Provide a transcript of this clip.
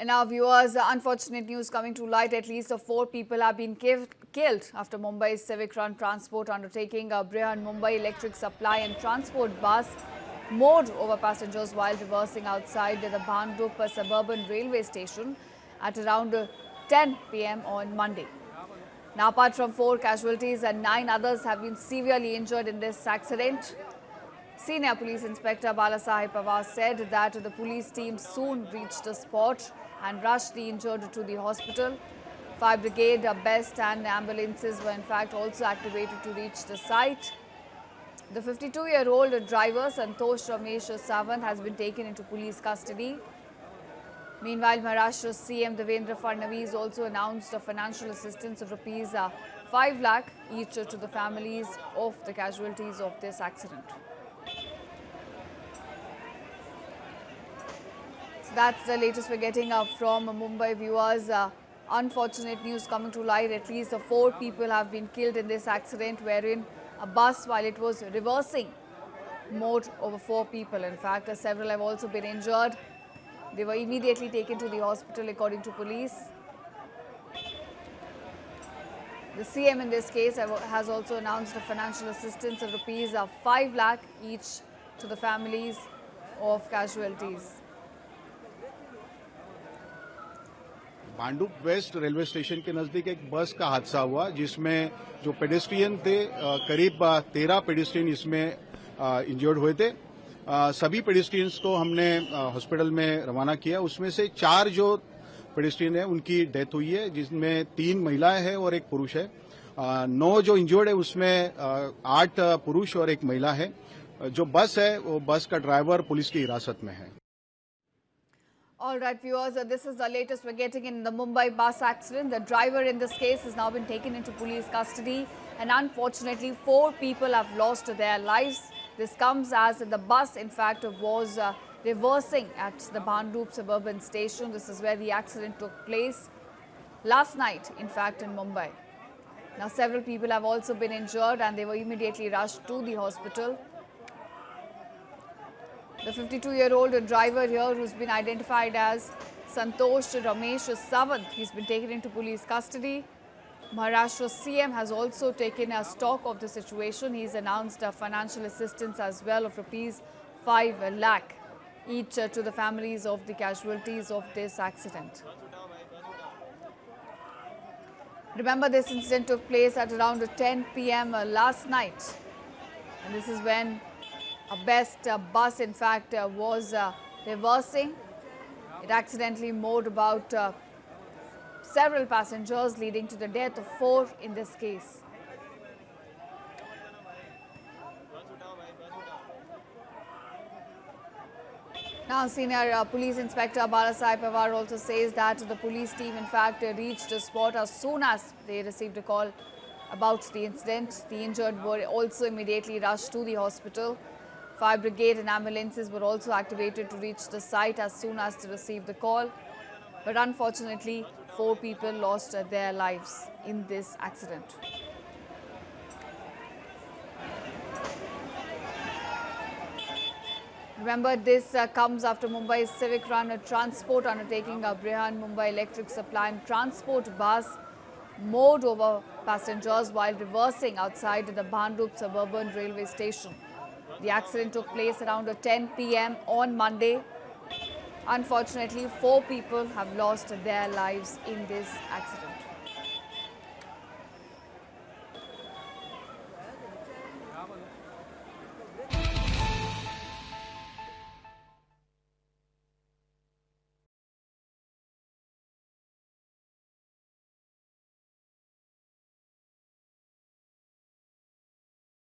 And our viewers, unfortunate news coming to light. At least 4 people have been killed after Mumbai's Civic Run Transport undertaking a Brihan Mumbai electric supply and transport bus mowed over passengers while reversing outside the Bhandup suburban railway station at around 10 p.m. on Monday. Now, apart from 4 casualties and 9 others have been severely injured in this accident. Senior Police Inspector Balasaheb Pawar said that the police team soon reached the spot and rushed the injured to the hospital. Fire brigade, BEST and ambulances were in fact also activated to reach the site. The 52-year-old driver Santosh Ramesh Sawant has been taken into police custody. Meanwhile, Maharashtra CM Devendra Fadnavis also announced a financial assistance of rupees 5 lakh each to the families of the casualties of this accident. So that's the latest we're getting from Mumbai viewers. Unfortunate news coming to light. At least 4 people have been killed in this accident wherein a bus, while it was reversing, mowed over 4 people. In fact, several have also been injured. They were immediately taken to the hospital according to police. The CM in this case has also announced a financial assistance of rupees 5 lakh each to the families of casualties. Bhandup waste railway station के नजदीक एक बस का हादसा हुआ जिसमें जो pedestrian थे करीब 13 पेडेस्ट्रियन इसमें इंजर्ड हुए थे। सभी पेडेस्ट्रियंस को हमने हॉस्पिटल में रवाना किया। उसमें से 4 जो पेडेस्ट्रियन है उनकी डेथ हुई है, जिसमें 3 महिलाएं हैं और 1 पुरुष है। 9 जो इंजर्ड है उसमें 8 पुरुष और 1 महिला है। जो बस है वो बस का ड्राइवर पुलिस की हिरासत में है। All right, viewers, this is the latest we're getting in the Mumbai bus accident. The driver in this case has now been taken into police custody, and unfortunately 4 people have lost their lives. This comes as the bus, in fact, was reversing at the Bhandup suburban station. This is where the accident took place last night, in fact, in Mumbai. Now, several people have also been injured and they were immediately rushed to the hospital. The 52-year-old driver here, who's been identified as Santosh Ramesh Sawant, he's been taken into police custody. Maharashtra CM has also taken a stock of the situation. He's announced a financial assistance as well of rupees 5 lakh each to the families of the casualties of this accident. Remember, this incident took place at around 10 p.m. last night, and this is when a BEST bus, in fact, was reversing. It accidentally mowed about several passengers, leading to the death of 4 in this case. Now, Senior Police Inspector Balasaheb Pawar also says that the police team, in fact, reached the spot as soon as they received a call about the incident. The injured were also immediately rushed to the hospital. Fire brigade and ambulances were also activated to reach the site as soon as they received the call. But unfortunately, 4 people lost their lives in this accident. Remember, this comes after Mumbai's Civic Run Transport undertaking a Brihan Mumbai electric supply and transport bus mowed over passengers while reversing outside the Bhandup suburban railway station. The accident took place around 10 p.m. on Monday. Unfortunately, 4 people have lost their lives in this accident.